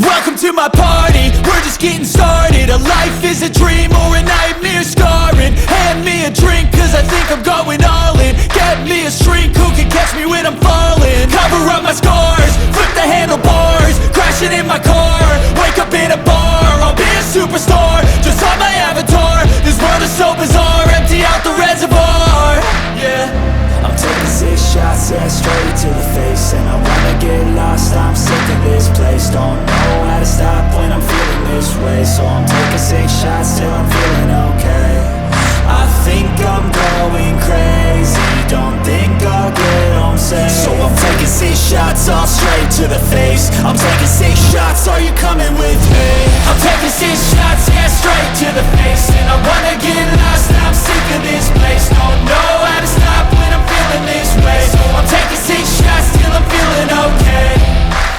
Welcome to my party, we're just getting started. A life is a dream or a nightmare scarring. Hand me a drink cause I think I'm going all in. Get me a shrink who can catch me when I'm falling. Cover up my scars, flip the handlebars, crashing in my car, wake up in a bar. I'll be a superstar, just on my avatar. This world is so bizarre, empty out the reservoir. Yeah, I'm taking 6 shots, yeah, straight to the face. And I wanna get lost, I'm sick of this place. Don't know how to stop when I'm feeling this way. So I'm taking 6 shots till I'm feeling okay. I think I'm going crazy, don't think I'll get home safe. So I'm taking 6 shots, all straight to the face. I'm taking 6 shots, are you coming with me? I'm taking 6 shots, yeah, straight to the face. And I wanna get lost, I'm sick of this place. Don't know how to stop when I'm feeling this way. So I'm taking 6 shots till I'm feeling okay.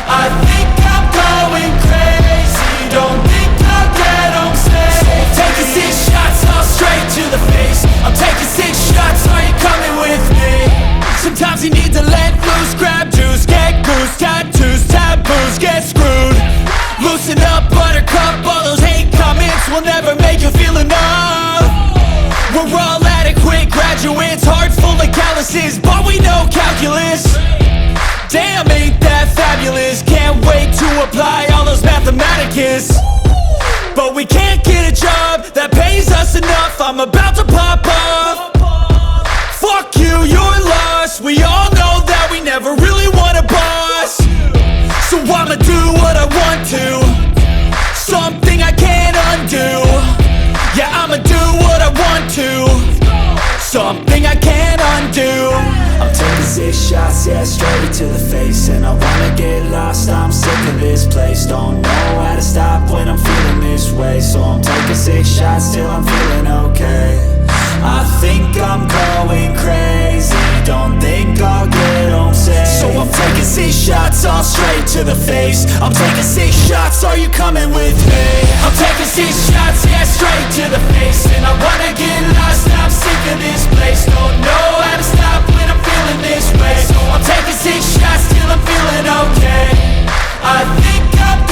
I think I'm going crazy, don't think I'll get home safe. So I'm taking 6 shots, all straight to the face. I'm taking 6 shots, are you coming with me? Sometimes you need to let loose, grab juice, get goose, tattoos, taboos, get screwed. Loosen up, buttercup, all those hate comments will never make you feel enough. We're all adequate graduates, hearts full of calluses, but we know calculus. Damn, ain't that fabulous? Can't wait to apply all those mathematicus. But we can't get a job that pays us enough. I'm about to pop off. Fuck you, you're lost. We all know that we never really want a boss. So I'ma do what I want to, something I can't undo. Yeah, I'ma do what I want to, something I can't undo. I'm taking 6 shots, yeah, straight to the face. And I wanna get lost, I'm sick of this place. Don't know how to stop when I'm feeling this way. So I'm taking 6 shots till I'm feeling okay. I think I'm going crazy, don't think I'll get home safe. So I'm taking 6 shots, all straight to the face. I'm taking 6 shots, are you coming with me? I'm taking 6 shots, yeah, straight to the face. And I wanna get lost, I'm sick of this place. Don't know how to stop when I'm feeling this way. So I'm taking 6 shots till I'm feeling okay. I think I'm